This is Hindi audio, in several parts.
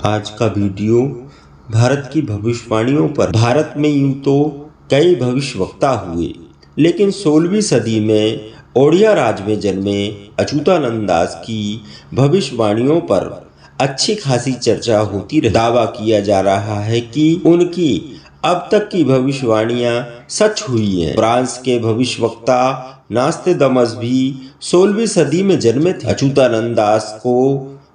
आज का वीडियो भारत की भविष्यवाणियों पर। भारत में यूं तो कई भविष्यवक्ता हुए, लेकिन 16वीं सदी में ओडिया राज्य में जन्मे अच्युतानंद दास की भविष्यवाणियों पर अच्छी खासी चर्चा होती रही। दावा किया जा रहा है कि उनकी अब तक की भविष्यवाणियां सच हुई हैं। फ्रांस के भविष्यवक्ता नास्टेदमस भी 16वीं सदी में जन्मे थे। अच्युतानंद दास को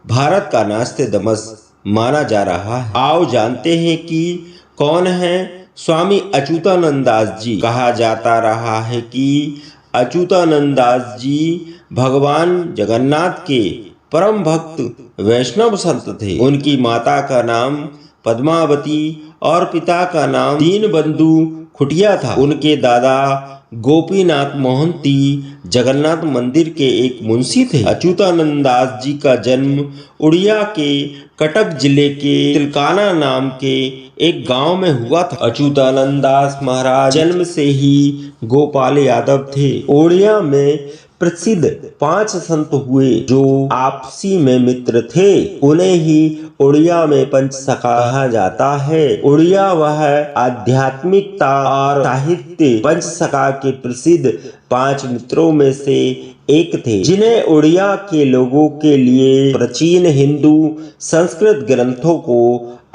भारत का नास्टेदमस माना जा रहा है। आओ जानते हैं कि कौन है स्वामी अच्युतानंद दास जी। कहा जाता रहा है कि अच्युतानंद दास जी भगवान जगन्नाथ के परम भक्त वैष्णव संत थे। उनकी माता का नाम पद्मावती और पिता का नाम दीनबंधु खुटिया था। उनके दादा गोपीनाथ मोहंती जगन्नाथ मंदिर के एक मुंशी थे। अच्युतानंद दास जी का जन्म उड़िया के कटक जिले के तिलकाना नाम के एक गांव में हुआ था। अच्युतानंद दास महाराज जन्म से ही गोपाल यादव थे। उड़िया में प्रसिद्ध 5 संत हुए जो आपसी में मित्र थे। उन्हें ही उड़िया में पंचसखा कहा जाता है। उड़िया वह आध्यात्मिकता और साहित्य पंचसखा के प्रसिद्ध 5 मित्रों में से एक थे, जिन्हें उड़िया के लोगों के लिए प्राचीन हिंदू संस्कृत ग्रंथों को,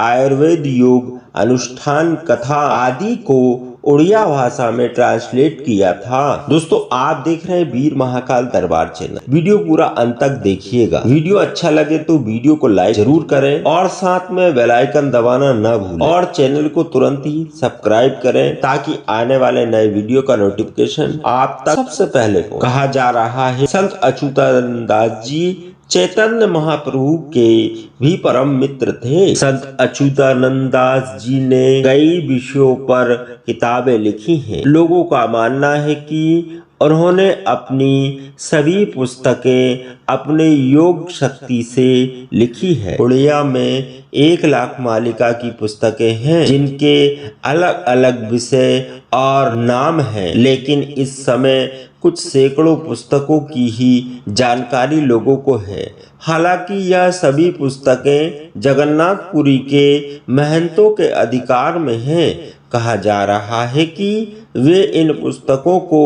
आयुर्वेद, योग, अनुष्ठान, कथा आदि को उड़िया भाषा में ट्रांसलेट किया था। दोस्तों, आप देख रहे हैं वीर महाकाल दरबार चैनल। वीडियो पूरा अंत तक देखिएगा। वीडियो अच्छा लगे तो वीडियो को लाइक जरूर करें और साथ में बेल आइकन दबाना न भूलें और चैनल को तुरंत ही सब्सक्राइब करें ताकि आने वाले नए वीडियो का नोटिफिकेशन आप तक सबसे पहले हो। कहा जा रहा है संत अच्युतानंद दास जी चैतन्य महाप्रभु के भी परम मित्र थे। संत अच्युतानंद दास जी ने कई विषयों पर किताबें लिखी हैं। लोगों का मानना है कि उन्होंने अपनी सभी पुस्तकें अपने योग शक्ति से लिखी है। उड़िया में 1 लाख मालिका की पुस्तकें हैं, जिनके अलग अलग विषय और नाम हैं, लेकिन इस समय कुछ सैकड़ों पुस्तकों की ही जानकारी लोगों को है। हालांकि यह सभी पुस्तकें जगन्नाथपुरी के महंतों के अधिकार में हैं। कहा जा रहा है कि वे इन पुस्तकों को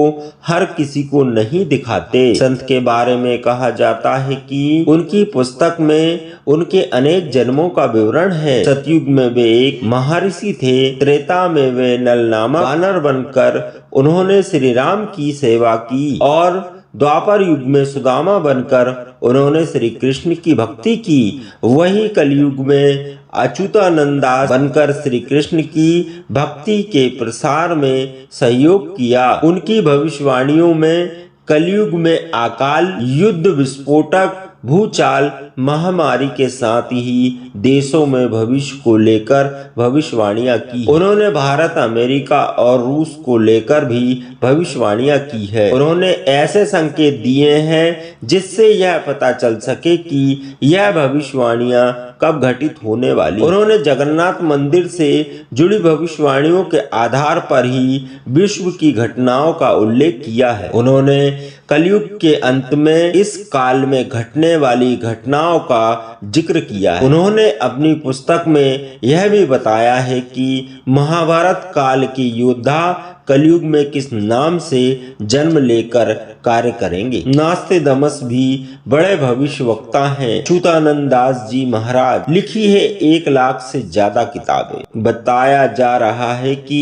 हर किसी को नहीं दिखाते। संत के बारे में कहा जाता है कि उनकी पुस्तक में उनके अनेक जन्मों का विवरण है। सतयुग में वे एक महर्षि थे। त्रेता में वे नल नामक वानर बनकर उन्होंने श्री राम की सेवा की और द्वापर युग में सुदामा बनकर उन्होंने श्री कृष्ण की भक्ति की। वही कलयुग में अच्युतानंद दास बनकर श्री कृष्ण की भक्ति के प्रसार में सहयोग किया। उनकी भविष्यवाणियों में कलयुग में अकाल, युद्ध, विस्फोटक, भूचाल, महामारी के साथ ही देशों में भविष्य को लेकर भविष्यवाणियां की। उन्होंने भारत, अमेरिका और रूस को लेकर भी भविष्यवाणियां की है। उन्होंने ऐसे संकेत दिए हैं जिससे यह पता चल सके कि यह भविष्यवाणियां कब घटित होने वाली। उन्होंने जगन्नाथ मंदिर से जुड़ी भविष्यवाणियों के आधार पर ही विश्व की घटनाओं का उल्लेख किया है। उन्होंने कलयुग के अंत में इस काल में घटने वाली घटनाओं का जिक्र किया है। उन्होंने अपनी पुस्तक में यह भी बताया है कि महाभारत काल के योद्धा कलयुग में किस नाम से जन्म लेकर कार्य करेंगे। नास्टेदमस भी बड़े भविष्यवक्ता हैं। अच्युतानंद दास जी महाराज लिखी है 1 लाख से ज्यादा किताबें। बताया जा रहा है कि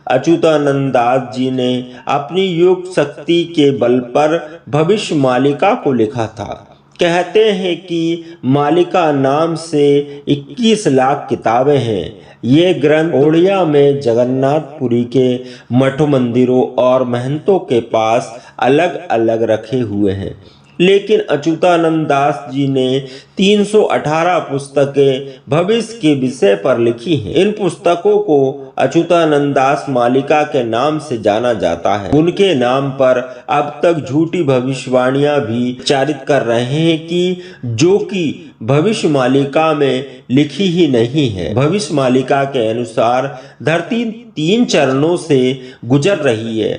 अच्युतानंद दास जी ने अपनी योग शक्ति के बल पर भविष्य मालिका को लिखा था। कहते हैं कि मालिका नाम से 21 लाख किताबें हैं। ये ग्रंथ उड़िया में जगन्नाथपुरी के मठ मंदिरों और महंतों के पास अलग अलग रखे हुए हैं। लेकिन अच्युतानंद दास जी ने 318 पुस्तकें भविष्य के विषय पर लिखी हैं। इन पुस्तकों को अच्युतानंद दास मालिका के नाम से जाना जाता है। उनके नाम पर अब तक झूठी भविष्यवाणियां भी प्रचारित कर रहे हैं कि जो कि भविष्य मालिका में लिखी ही नहीं है। भविष्य मालिका के अनुसार धरती 3 चरणों से गुजर रही है।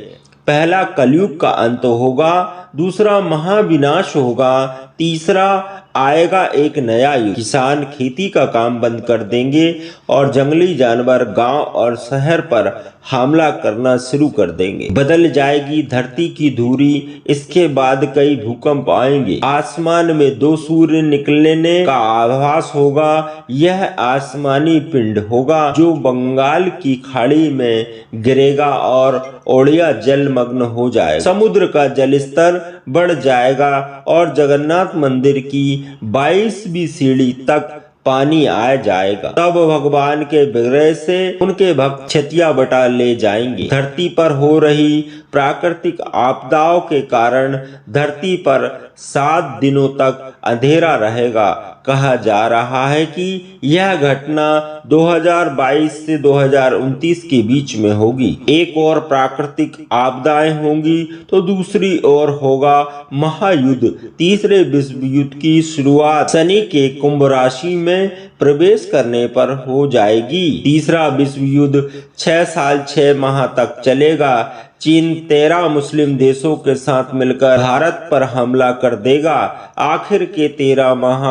पहला कलयुग का अंत होगा, दूसरा महाविनाश होगा, तीसरा आएगा एक नया युग। किसान खेती का काम बंद कर देंगे और जंगली जानवर गांव और शहर पर हमला करना शुरू कर देंगे। बदल जाएगी धरती की धुरी। इसके बाद कई भूकंप आएंगे। आसमान में 2 सूर्य निकलने का आभास होगा। यह आसमानी पिंड होगा जो बंगाल की खाड़ी में गिरेगा और ओडिया जलमग्न हो जाएगा। समुद्र का जल स्तर बढ़ जाएगा और जगन्नाथ मंदिर की 22वीं सीढ़ी तक पानी आ जाएगा। तब भगवान के विग्रह से उनके भक्त छतिया बटा ले जाएंगे। धरती पर हो रही प्राकृतिक आपदाओं के कारण धरती पर 7 दिनों तक अंधेरा रहेगा। कहा जा रहा है कि यह घटना 2022 से 2029 के बीच में होगी। एक और प्राकृतिक आपदाएं होंगी तो दूसरी ओर होगा महायुद्ध। तीसरे विश्व युद्ध की शुरुआत शनि के कुंभ राशि में प्रवेश करने पर हो जाएगी। तीसरा विश्व युद्ध 6 साल 6 माह तक चलेगा। चीन 13 मुस्लिम देशों के साथ मिलकर भारत पर हमला कर देगा। आखिर के 13 माह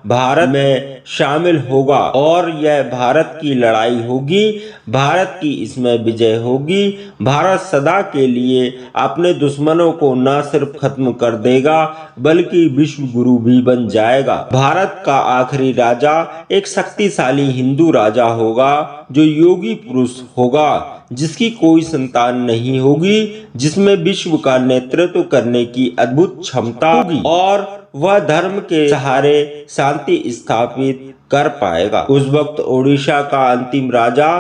भारत में शामिल होगा और यह भारत की लड़ाई होगी। भारत की इसमें विजय होगी। भारत सदा के लिए अपने दुश्मनों को न सिर्फ खत्म कर देगा बल्कि विश्व गुरु भी बन जाएगा। भारत का आखिरी राजा एक शक्तिशाली हिंदू राजा होगा जो योगी पुरुष होगा, जिसकी कोई संतान नहीं होगी, जिसमें विश्व का नेतृत्व करने की अद्भुत क्षमता होगी और वह धर्म के सहारे शांति स्थापित कर पाएगा। उस वक्त ओडिशा का अंतिम राजा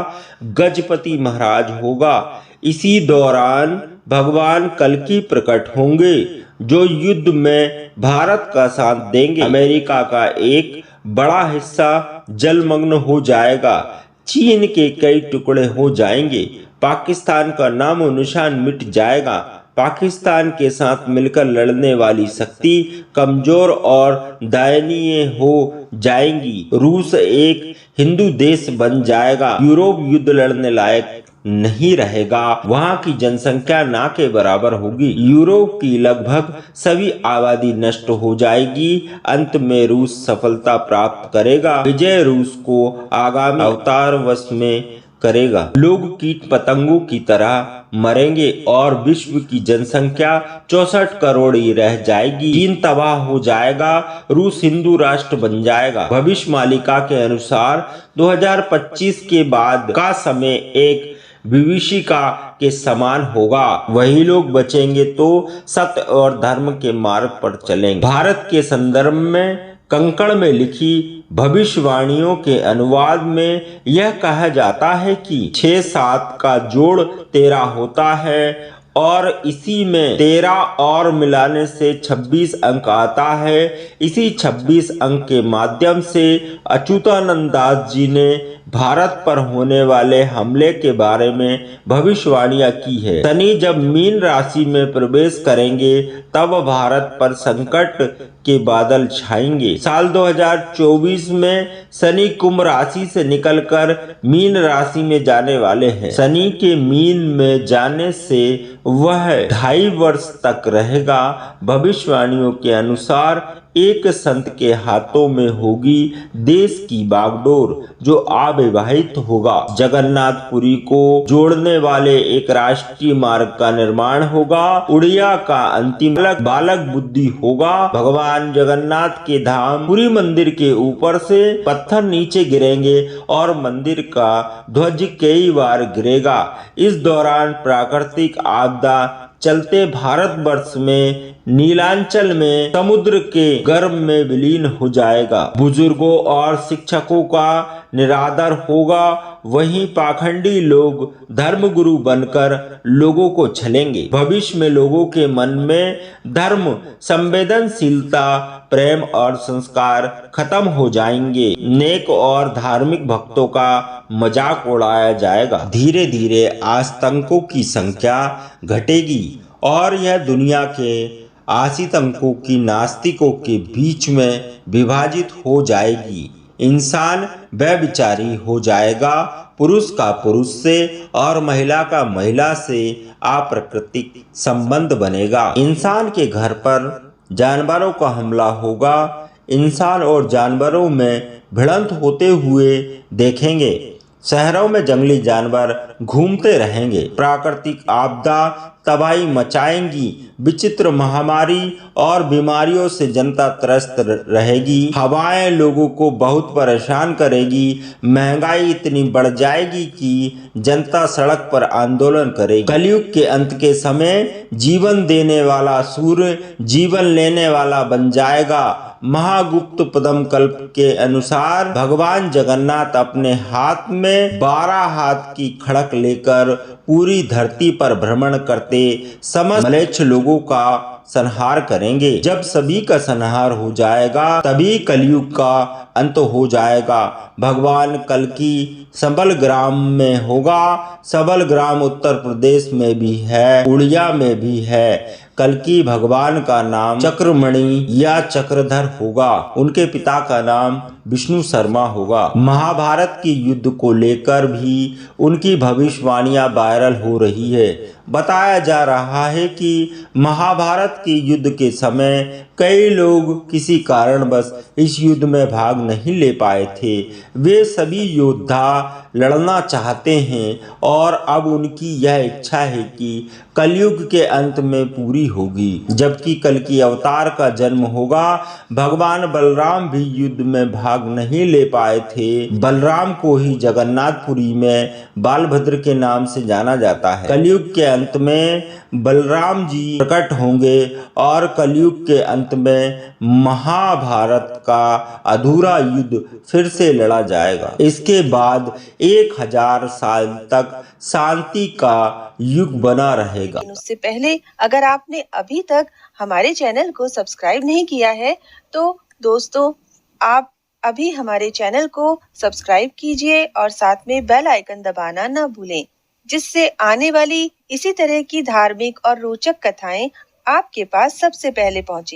गजपति महाराज होगा। इसी दौरान भगवान कल्कि प्रकट होंगे जो युद्ध में भारत का साथ देंगे। अमेरिका का एक बड़ा हिस्सा जलमग्न हो जाएगा। चीन के कई टुकड़े हो जाएंगे। पाकिस्तान का नामो निशान मिट जाएगा। पाकिस्तान के साथ मिलकर लड़ने वाली शक्ति कमजोर और दयनीय हो जाएंगी। रूस एक हिंदू देश बन जाएगा। यूरोप युद्ध लड़ने लायक नहीं रहेगा। वहां की जनसंख्या ना के बराबर होगी। यूरोप की लगभग सभी आबादी नष्ट हो जाएगी। अंत में रूस सफलता प्राप्त करेगा। विजय रूस को आगामी अवतार वश में करेगा। लोग कीट पतंगों की तरह मरेंगे और विश्व की जनसंख्या 64 करोड़ ही रह जाएगी। चीन तबाह हो जाएगा। रूस हिंदू राष्ट्र बन जाएगा। भविष्यवाणिका के अनुसार 2025 के बाद का समय एक विभीषिका के समान होगा। वही लोग बचेंगे तो सत्य और धर्म के मार्ग पर चलेंगे। भारत के संदर्भ में कंकड़ में लिखी भविष्यवाणियों के अनुवाद में यह कहा जाता है कि 6-7 का जोड़ 13 होता है और इसी में 13 और मिलाने से 26 अंक आता है। इसी 26 अंक के माध्यम से अच्युतानंद दास जी ने भारत पर होने वाले हमले के बारे में भविष्यवाणियां की है। शनि जब मीन राशि में प्रवेश करेंगे तब भारत पर संकट के बादल छाएंगे। साल 2024 में शनि कुंभ राशि से निकलकर मीन राशि में जाने वाले हैं। शनि के मीन में जाने से वह 2.5 वर्ष तक रहेगा। भविष्यवाणियों के अनुसार एक संत के हाथों में होगी देश की बागडोर जो अविवाहित होगा। जगन्नाथपुरी को जोड़ने वाले एक राष्ट्रीय मार्ग का निर्माण होगा। उड़िया का अंतिम बालक बुद्धि होगा। भगवान जगन्नाथ के धाम पुरी मंदिर के ऊपर से पत्थर नीचे गिरेंगे और मंदिर का ध्वज कई बार गिरेगा। इस दौरान प्राकृतिक आपदा चलते भारतवर्ष में नीलांचल में समुद्र के गर्भ में विलीन हो जाएगा। बुजुर्गों और शिक्षकों का निरादर होगा। वहीं पाखंडी लोग धर्मगुरु बनकर लोगों को छलेंगे। भविष्य में लोगों के मन में धर्म, संवेदनशीलता, प्रेम और संस्कार खत्म हो जाएंगे। नेक और धार्मिक भक्तों का मजाक उड़ाया जाएगा। धीरे धीरे आतंकों की संख्या घटेगी और यह दुनिया के आतंकों की नास्तिकों के बीच में विभाजित हो जाएगी। इंसान व्यभिचारी हो जाएगा। पुरुष का पुरुष से और महिला का महिला से अप्राकृतिक संबंध बनेगा। इंसान के घर पर जानवरों का हमला होगा। इंसान और जानवरों में भिड़ंत होते हुए देखेंगे। शहरों में जंगली जानवर घूमते रहेंगे। प्राकृतिक आपदा तबाही मचाएंगी। विचित्र महामारी और बीमारियों से जनता त्रस्त रहेगी। हवाएं लोगों को बहुत परेशान करेगी। महंगाई इतनी बढ़ जाएगी कि जनता सड़क पर आंदोलन करेगी। कलयुग के अंत के समय जीवन देने वाला सूर्य जीवन लेने वाला बन जाएगा। महागुप्त पद्म कल्प के अनुसार भगवान जगन्नाथ अपने हाथ में 12 हाथ की खड़क लेकर पूरी धरती पर भ्रमण करते समस्त म्लेच्छ लोगों का संहार करेंगे। जब सभी का संहार हो जाएगा तभी कलयुग का अंत हो जाएगा। भगवान कल्कि सबलग्राम में होगा। सबलग्राम उत्तर प्रदेश में भी है, उड़िया में भी है। कल्कि भगवान का नाम चक्रमणि या चक्रधर होगा। उनके पिता का नाम विष्णु शर्मा होगा। महाभारत की युद्ध को लेकर भी उनकी भविष्यवाणियां वायरल हो रही है। बताया जा रहा है कि महाभारत के युद्ध के समय कई लोग किसी कारणवश इस युद्ध में भाग नहीं ले पाए थे। वे सभी योद्धा लड़ना चाहते हैं और अब उनकी यह इच्छा है कि कलयुग के अंत में पूरी होगी। जबकि कल्कि अवतार का जन्म होगा। भगवान बलराम भी युद्ध में भाग नहीं ले पाए थे। बलराम को ही जगन्नाथपुरी में बालभद्र के नाम से जाना जाता है। कलयुग के अंत में बलराम जी प्रकट होंगे और कलयुग के अंत में महाभारत का अधूरा युद्ध फिर से लड़ा जाएगा। इसके बाद 1000 साल तक शांति का युग बना रहेगा। उससे पहले अगर आपने अभी तक हमारे चैनल को सब्सक्राइब नहीं किया है तो दोस्तों आप अभी हमारे चैनल को सब्सक्राइब कीजिए और साथ में बेल आइकन दबाना न भूलें, जिससे आने वाली इसी तरह की धार्मिक और रोचक कथाएं आपके पास सबसे पहले पहुंचे।